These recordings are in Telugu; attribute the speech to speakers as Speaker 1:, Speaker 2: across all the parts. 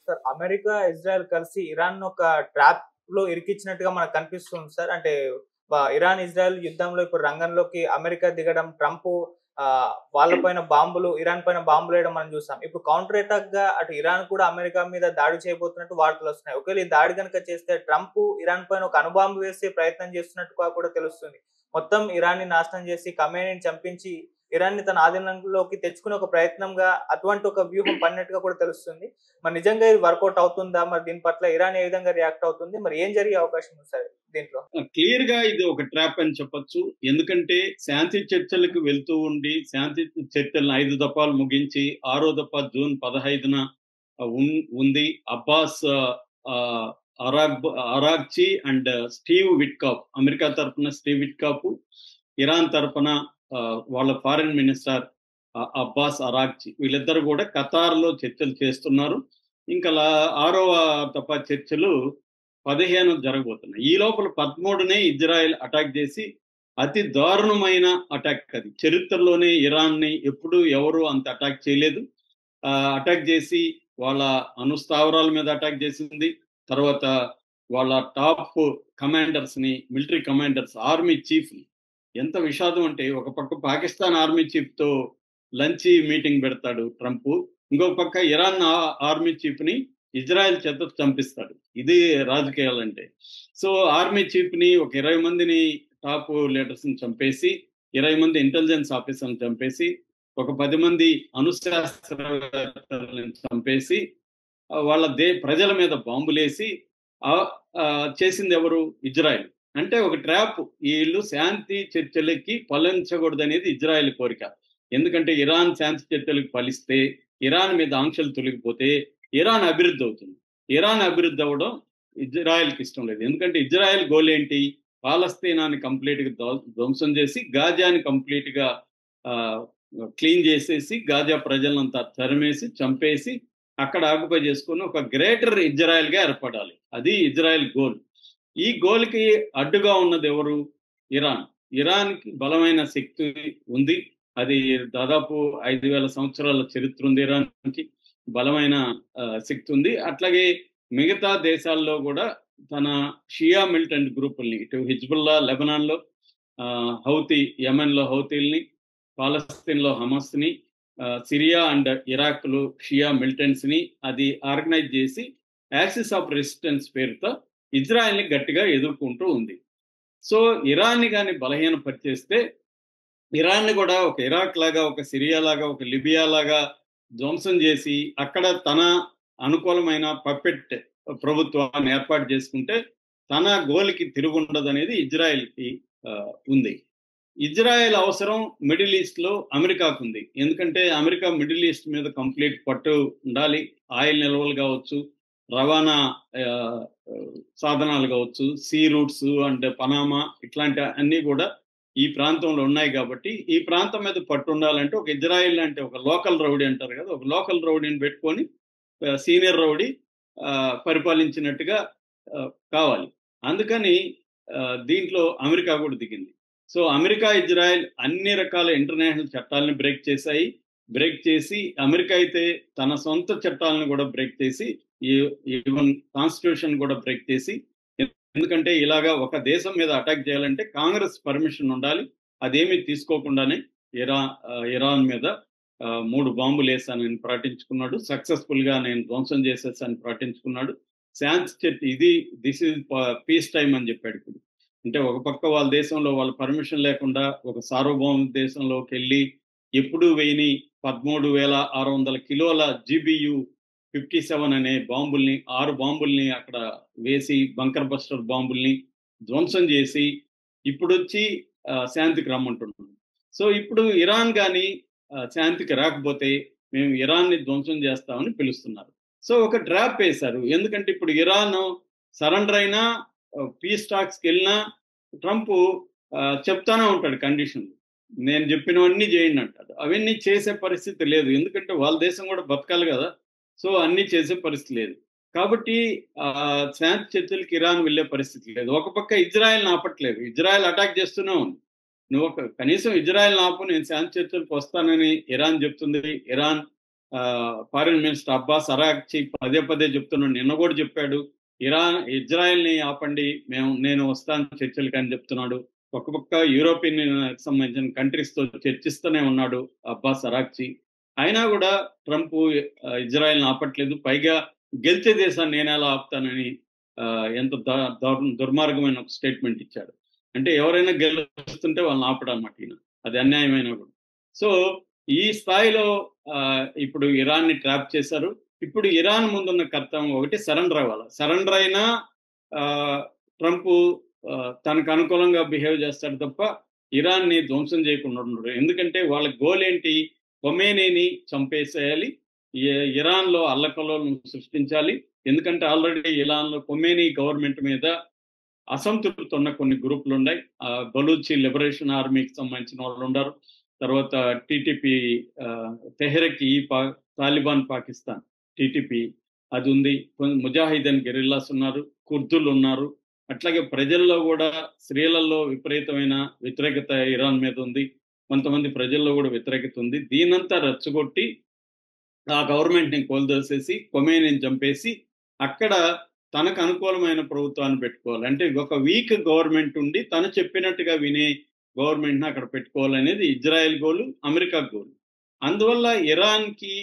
Speaker 1: సార్ అమెరికా, ఇజ్రాయెల్ కలిసి ఇరాన్‌ను ఒక ట్రాప్‌లో ఇరికిచ్చినట్టుగా మనకు కనిపిస్తుంది సార్. అంటే ఇరాన్, ఇజ్రాయెల్ యుద్ధంలో ఇప్పుడు రంగంలోకి అమెరికా దిగడం, ట్రంపు వాళ్ళ పైన బాంబులు, ఇరాన్ పైన బాంబులేయడం మనం చూసాం. ఇప్పుడు కౌంటర్ అటాక్‌గా అటు ఇరాన్ కూడా అమెరికా మీద దాడి చేయబోతున్నట్టు వార్తలొస్తున్నాయి. ఒకవేళ ఈ దాడి గనుక చేస్తే ట్రంపు ఇరాన్ పైన ఒక అణుబాంబు వేసే ప్రయత్నం చేస్తున్నట్టుగా కూడా తెలుస్తుంది. మొత్తం ఇరాన్‌ని నాశనం చేసి, ఖమేనీని చంపించి, ఇరాన్‌ని తన ఆధీనంలోకి తెచ్చుకునే ఒక ప్రయత్నంగా అటువంటి ఒక వ్యూహం పన్నట్టుగా కూడా తెలుస్తుంది. మరి నిజంగా ఇది వర్కౌట్ అవుతుందా? మరి దీని పట్ల ఇరాన్ ఏ విధంగా రియాక్ట్ అవుతుంది? మరి ఏం జరిగే అవకాశం ఉంది సార్ దీంట్లో?
Speaker 2: క్లియర్ గా ఇది ఒక ట్రాప్ అని చెప్పొచ్చు. ఎందుకంటే శాంతి చర్చలకు వెళ్తూ ఉండి శాంతి చర్చలను 5 దఫాలు ముగించి 6వ దఫా జూన్ 15న ఉంది. Abbas Araghchi and Steve Witkoff, America తరఫున స్టీవ్ విట్కాఫ్, ఇరాన్ తరఫున వాళ్ళ ఫారిన్ మినిస్టర్ అబ్బాస్ అరాగ్చి, వీళ్ళిద్దరు కూడా ఖతార్లో చర్చలు చేస్తున్నారు. ఇంకా 6వ దఫా చర్చలు 15 జరగబోతున్నాయి. ఈ లోపల 13నే ఇజ్రాయెల్ అటాక్ చేసి, అతి దారుణమైన అటాక్ అది. చరిత్రలోనే ఇరాన్ని ఎప్పుడు ఎవరు అంత అటాక్ చేయలేదు. అటాక్ చేసి వాళ్ళ అణుస్థావరాల మీద అటాక్ చేసింది. తర్వాత వాళ్ళ టాప్ కమాండర్స్ ని, మిలిటరీ కమాండర్స్, ఆర్మీ చీఫ్ ని. ఎంత విషాదం అంటే ఒక పక్క పాకిస్తాన్ ఆర్మీ చీఫ్ తో లంచ్ మీటింగ్ పెడతాడు ట్రంప్, ఇంకొక పక్క ఇరాన్ ఆర్మీ చీఫ్ ని ఇజ్రాయెల్ చేత చంపిస్తాడు. ఇది రాజకీయాలంటే. సో ఆర్మీ చీఫ్ ని, ఒక 20 మందిని టాప్ లీడర్స్ ని చంపేసి, 20 మంది ఇంటెలిజెన్స్ ఆఫీసర్ని చంపేసి, ఒక 10 మంది అణుశాస్త్రవేత్తలను చంపేసి, వాళ్ళ ప్రజల మీద బాంబులేసి చేసింది ఎవరు? ఇజ్రాయెల్. అంటే ఒక ట్రాప్. వీళ్ళు శాంతి చర్చలకి ఫలించకూడదనేది ఇజ్రాయెల్ కోరిక. ఎందుకంటే ఇరాన్ శాంతి చర్చలకు ఫలిస్తే, ఇరాన్ మీద ఆంక్షలు తొలగిపోతే ఇరాన్ అభివృద్ధి అవుతుంది. ఇరాన్ అభివృద్ధి అవ్వడం ఇజ్రాయెల్కి ఇష్టం లేదు. ఎందుకంటే ఇజ్రాయెల్ గోల్ ఏంటి? పాలస్తీనాన్ని కంప్లీట్ గా ధ్వంసం చేసి, గాజాని కంప్లీట్ గా క్లీన్ చేసేసి, గాజా ప్రజలంతా తరిమేసి, చంపేసి, అక్కడ ఆక్యుపై చేసుకుని ఒక గ్రేటర్ ఇజ్రాయెల్ గా ఏర్పడాలి. అది ఇజ్రాయెల్ గోల్. ఈ గోల్ కి అడ్డుగా ఉన్నది ఎవరు? ఇరాన్. ఇరాన్ కి బలమైన శక్తి ఉంది. అది దాదాపు 5,000 సంవత్సరాల చరిత్ర ఉంది. ఇరాన్కి బలమైన శక్తి ఉంది. అట్లాగే మిగతా దేశాల్లో కూడా తన షియా మిలిటెంట్ గ్రూపుల్ని, ఇటు హిజ్బుల్లా లెబనాన్లో, హౌతీ యెమెన్లో హౌతీల్ని, పాలస్తీన్లో హమాస్ని, సిరియా అండ్ ఇరాక్లో షియా మిలిటెంట్స్ ని అది ఆర్గనైజ్ చేసి యాక్సిస్ ఆఫ్ రెసిస్టెన్స్ పేరుతో ఇజ్రాయెల్ని గట్టిగా ఎదుర్కొంటూ ఉంది. సో ఇరాన్ని కానీ బలహీనపరిచేస్తే, ఇరాన్ని కూడా ఒక ఇరాక్ లాగా, ఒక సిరియా లాగా, ఒక లిబియా లాగా ధ్వంసం చేసి, అక్కడ తన అనుకూలమైన పప్పెట్ ప్రభుత్వాన్ని ఏర్పాటు చేసుకుంటే తన గోల్కి తిరుగుండదు అనేది ఇజ్రాయెల్కి ఉంది. ఇజ్రాయెల్ అవసరం మిడిల్ ఈస్ట్ లో అమెరికాకు ఉంది. ఎందుకంటే అమెరికా మిడిల్ ఈస్ట్ మీద కంప్లీట్ పట్టు ఉండాలి. ఆయిల్ నిల్వలు కావచ్చు, రవాణా సాధనాలు కావచ్చు, సీ రూట్స్ అండ్ పనామా, ఇట్లాంటి అన్ని కూడా ఈ ప్రాంతంలో ఉన్నాయి. కాబట్టి ఈ ప్రాంతం మీద పట్టు ఉండాలంటే ఒక ఇజ్రాయెల్ అంటే ఒక లోకల్ రౌడీ అంటారు కదా, ఒక లోకల్ రౌడీని పెట్టుకొని సీనియర్ రౌడీ పరిపాలించినట్టుగా కావాలి. అందుకని దీంట్లో అమెరికా కూడా దిగింది. సో అమెరికా, ఇజ్రాయెల్ అన్ని రకాల ఇంటర్నేషనల్ చట్టాలను బ్రేక్ చేసి అమెరికా అయితే తన సొంత చట్టాలను కూడా బ్రేక్ చేసి, ఈవెన్ కాన్స్టిట్యూషన్ కూడా బ్రేక్ చేసి, ఎందుకంటే ఇలాగా ఒక దేశం మీద అటాక్ చేయాలంటే కాంగ్రెస్ పర్మిషన్ ఉండాలి. అదేమీ తీసుకోకుండానే ఇరాన్ మీద 3 బాంబులు వేసానని ప్రకటించుకున్నాడు. సక్సెస్ఫుల్ గా నేను ధ్వంసం చేసేసాను ప్రకటించుకున్నాడు. దిస్ ఈజ్ పీస్ టైం అని చెప్పాడు. ఇప్పుడు అంటే ఒక పక్క వాళ్ళ దేశంలో వాళ్ళ పర్మిషన్ లేకుండా ఒక సార్వభౌమ దేశంలోకి వెళ్ళి ఎప్పుడు వేయని 13,600 కిలోల GBU 57 అనే బాంబుల్ని, 6 బాంబుల్ని అక్కడ వేసి, బంకర్ బస్టర్ బాంబుల్ని ధ్వంసం చేసి ఇప్పుడు వచ్చి శాంతికి రమ్మంటున్నాం. సో ఇప్పుడు ఇరాన్ కానీ శాంతికి రాకపోతే మేము ఇరాన్ని ధ్వంసం చేస్తామని పిలుస్తున్నారు. సో ఒక ట్రాప్ వేశారు. ఎందుకంటే ఇప్పుడు ఇరాన్ సరెండర్ అయినా, పీస్ టాక్స్కి వెళ్ళినా ట్రంప్ చెప్తానే ఉంటాడు కండిషన్లు. నేను చెప్పినవన్నీ చేయండి అంటాడు. అవన్నీ చేసే పరిస్థితి లేదు. ఎందుకంటే వాళ్ళ దేశం కూడా బతకాలి కదా. సో అన్నీ చేసే పరిస్థితి లేదు. కాబట్టి శాంతి చర్చలకు ఇరాన్ వెళ్ళే పరిస్థితి లేదు. ఒక పక్క ఇజ్రాయెల్ ఆపట్లేదు. ఇజ్రాయెల్ అటాక్ చేస్తూనే ఉంది. నువ్వు కనీసం ఇజ్రాయెల్ ఆపు, నేను శాంతి చర్చలకు వస్తానని ఇరాన్ చెప్తుంది. ఇరాన్ ఫారిన్ మినిస్టర్ అబ్బాస్ అరాక్చి పదే పదే చెప్తున్నాడు, నిన్న కూడా చెప్పాడు, ఇజ్రాయెల్ని ఆపండి, నేను వస్తాను చర్చలకి అని చెప్తున్నాడు. ఒక పక్క యూరోపియన్ సంబంధించిన కంట్రీస్ తో చర్చిస్తూనే ఉన్నాడు అబ్బాస్ అరాక్చి. అయినా కూడా ట్రంప్ ఇజ్రాయెల్ని ఆపట్లేదు. పైగా గెలిచే దేశాన్ని నేను ఎలా ఆపుతానని ఎంత దుర్మార్గమైన ఒక స్టేట్మెంట్ ఇచ్చాడు. అంటే ఎవరైనా గెలుస్తుంటే వాళ్ళని ఆపడం అన్నమాట ఈయన, అది అన్యాయమైన కూడా. సో ఈ స్థాయిలో ఇప్పుడు ఇరాన్ని ట్రాప్ చేశారు. ఇప్పుడు ఇరాన్ ముందున్న కర్తవ్యం ఒకటి, సరెండర్ అవ్వాలి. సరెండర్ అయినా ట్రంప్ తనకు అనుకూలంగా బిహేవ్ చేస్తాడు తప్ప ఇరాన్ని ధ్వంసం చేయకుండా ఉండడు. ఎందుకంటే వాళ్ళ గోల్ ఏంటి, ఖొమేనీని చంపేసేయాలి, ఇరాన్లో అల్లకల్లోలను సృష్టించాలి. ఎందుకంటే ఆల్రెడీ ఇరాన్లో ఖొమేనీ గవర్నమెంట్ మీద అసంతృప్తి ఉన్న కొన్ని గ్రూపులు ఉన్నాయి. బలూచి లిబరేషన్ ఆర్మీకి సంబంధించిన వాళ్ళు ఉన్నారు. తర్వాత TTP Tehreek Taliban Pakistan TTP అది ఉంది. ముజాహిదీన్ గెరిల్లాస్ ఉన్నారు, కుర్దులు ఉన్నారు. అట్లాగే ప్రజల్లో కూడా స్త్రీలలో విపరీతమైన వ్యతిరేకత ఇరాన్ మీద ఉంది. కొంతమంది ప్రజల్లో కూడా వ్యతిరేకత ఉంది. దీనంతా రెచ్చగొట్టి ఆ గవర్నమెంట్ని కోల్దోసేసి ఖొమేనీని చంపేసి అక్కడ తనకు అనుకూలమైన ప్రభుత్వాన్ని పెట్టుకోవాలి. అంటే ఒక వీక్ గవర్నమెంట్ ఉండి తను చెప్పినట్టుగా వినే గవర్నమెంట్ని అక్కడ పెట్టుకోవాలనేది ఇజ్రాయెల్ గోలు, అమెరికా గోలు. అందువల్ల ఇరాన్కి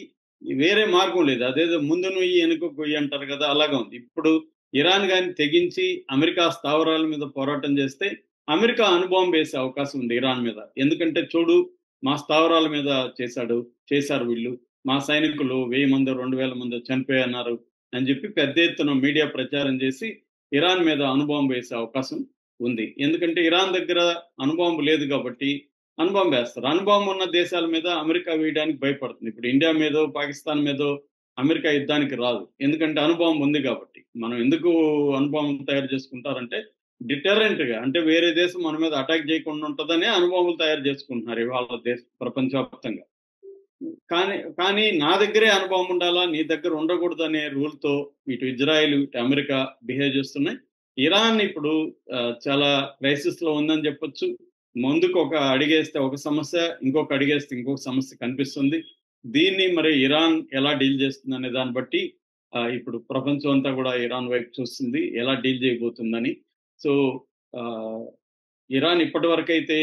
Speaker 2: వేరే మార్గం లేదు. అదేదో ముందు నుయ్యి వెనుక గొయ్యి అంటారు కదా, అలాగా ఉంది. ఇప్పుడు ఇరాన్ కానీ తెగించి అమెరికా స్థావరాల మీద పోరాటం చేస్తే అమెరికా అణుబాంబు వేసే అవకాశం ఉంది ఇరాన్ మీద. ఎందుకంటే చూడు, మా స్థావరాల మీద చేశారు వీళ్ళు, మా సైనికులు 1000 మంది 2000 మంది చనిపోయన్నారు అని చెప్పి పెద్ద ఎత్తున మీడియా ప్రచారం చేసి ఇరాన్ మీద అణుబాంబు వేసే అవకాశం ఉంది. ఎందుకంటే ఇరాన్ దగ్గర అణుబాంబు లేదు కాబట్టి అణుబాంబు వేస్తారు. అణుబాంబు ఉన్న దేశాల మీద అమెరికా వేయడానికి భయపడుతుంది. ఇప్పుడు ఇండియా మీదో పాకిస్తాన్ మీదో అమెరికా యుద్ధానికి రాదు, ఎందుకంటే అణుబాంబు ఉంది కాబట్టి. మనం ఎందుకు అణుబాంబు తయారు చేసుకుంటారంటే డిటరెంట్ గా, అంటే వేరే దేశం మన మీద అటాక్ చేయకుండా ఉంటుందనే అణుబాంబులు తయారు చేసుకుంటున్నారు ఇవాళ ప్రపంచవ్యాప్తంగా. కానీ నా దగ్గరే అణుబాంబు ఉండాలా, నీ దగ్గర ఉండకూడదు అనే రూల్తో ఇటు ఇజ్రాయెల్ ఇటు అమెరికా బిహేవ్ చేస్తున్నాయి. ఇరాన్ ఇప్పుడు చాలా క్రైసిస్ లో ఉందని చెప్పొచ్చు. ముందుకు ఒక అడిగేస్తే ఒక సమస్య, ఇంకొక అడిగేస్తే ఇంకొక సమస్య కనిపిస్తుంది. దీన్ని మరి ఇరాన్ ఎలా డీల్ చేస్తుంది అనే దాన్ని బట్టి ఇప్పుడు ప్రపంచం అంతా కూడా ఇరాన్ వైపు చూస్తుంది, ఎలా డీల్ చేయబోతుందని. సో ఇరాన్ ఇప్పటి వరకు అయితే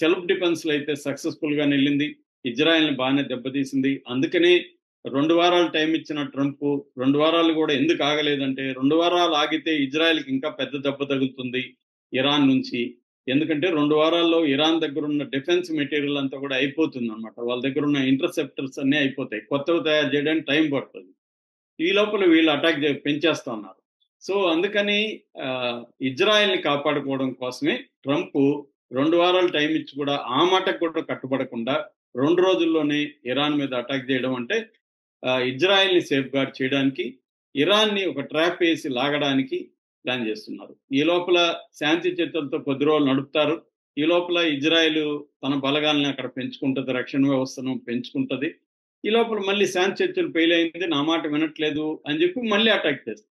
Speaker 2: సెల్ఫ్ డిఫెన్స్ లో అయితే సక్సెస్ఫుల్ గా వెళ్ళింది, ఇజ్రాయెల్ని బాగానే దెబ్బతీసింది. అందుకనే 2 వారాలు టైం ఇచ్చిన ట్రంప్ 2 వారాలు కూడా ఎందుకు ఆగలేదంటే, 2 వారాలు ఆగితే ఇజ్రాయెల్కి ఇంకా పెద్ద దెబ్బ తగులుతుంది ఇరాన్ నుంచి. ఎందుకంటే 2 వారాల్లో ఇరాన్ దగ్గర ఉన్న డిఫెన్స్ మెటీరియల్ అంతా కూడా అయిపోతుంది అనమాట. వాళ్ళ దగ్గర ఉన్న ఇంటర్సెప్టర్స్ అన్నీ అయిపోతాయి, కొత్తవి తయారు చేయడానికి టైం పడుతుంది. ఈ లోపల వీళ్ళు అటాక్ పెంచేస్తా ఉన్నారు. సో అందుకని ఇజ్రాయెల్ని కాపాడుకోవడం కోసమే ట్రంప్ 2 వారాలు టైం ఇచ్చి కూడా ఆ మాటకు కూడా కట్టుబడకుండా 2 రోజుల్లోనే ఇరాన్ మీద అటాక్ చేయడం అంటే ఇజ్రాయెల్ని సేఫ్ గార్డ్ చేయడానికి, ఇరాన్ని ఒక ట్రాప్ వేసి లాగడానికి ప్లాన్ చేస్తున్నారు. ఈ లోపల శాంతి చర్చలతో కొద్ది రోజులు నడుపుతారు. ఈ లోపల ఇజ్రాయెల్ తన బలగాల్ని అక్కడ పెంచుకుంటుంది, రక్షణ వ్యవస్థను పెంచుకుంటుంది. ఈ లోపల మళ్ళీ శాంతి చర్చలు ఫెయిల్ అయింది, నా మాట వినట్లేదు అని చెప్పి మళ్ళీ అటాక్ చేస్తారు.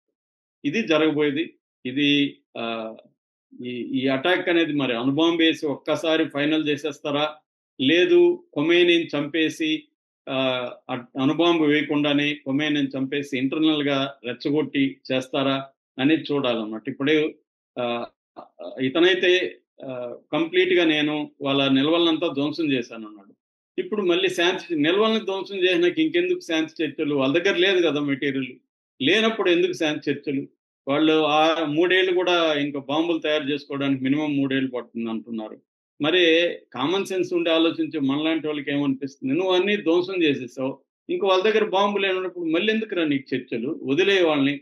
Speaker 2: ఇది జరగబోయేది. ఇది ఈ అటాక్ అనేది మరి అణుబాంబు వేసి ఒక్కసారి ఫైనల్ చేసేస్తారా, లేదు ఖొమేనీని చంపేసి అణుబాంబు వేయకుండానే ఖొమేనీని చంపేసి ఇంటర్నల్ గా రెచ్చగొట్టి చేస్తారా అనేది చూడాలన్నమాట. ఇప్పుడు ఇతనైతే కంప్లీట్ గా నేను వాళ్ళ నిల్వలనంతా ధ్వంసం చేశాను అన్నాడు. ఇప్పుడు మళ్ళీ నిల్వల్ని ధ్వంసం చేసినాక ఇంకెందుకు శాంతి చర్చలు? వాళ్ళ దగ్గర లేదు కదా మెటీరియల్, లేనప్పుడు ఎందుకు శాంతి చర్చలు? వాళ్ళు 3 ఏళ్ళు కూడా ఇంకా బాంబులు తయారు చేసుకోవడానికి మినిమం 3 ఏళ్ళు పడుతుంది అంటున్నారు. మరి కామన్ సెన్స్ ఉండి ఆలోచించి మనలాంటి వాళ్ళకి ఏమనిపిస్తుంది, నువ్వు అన్ని ధ్వంసం చేసేసావు, ఇంక వాళ్ళ దగ్గర బాంబులు లేనప్పుడు మళ్ళీ ఎందుకురా నీకు చర్చలు, వదిలే వాళ్ళని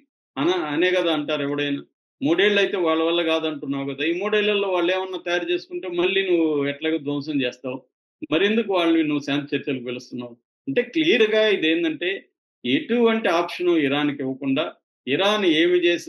Speaker 2: అనే కదా అంటారు ఎవడైనా. 3 ఏళ్ళు అయితే వాళ్ళ వల్ల కాదంటున్నావు కదా, ఈ 3 ఏళ్లలో వాళ్ళు ఏమన్నా తయారు చేసుకుంటే మళ్ళీ నువ్వు ఎట్లాగో ధ్వంసం చేస్తావు, మరెందుకు వాళ్ళని నువ్వు శాంతి చర్చలకు పిలుస్తున్నావు? అంటే క్లియర్ గా ఇదేంటంటే ఎటువంటి ఆప్షన్ ఇరాన్కి ఇవ్వకుండా, ఇరాన్ ఏమి చేసినా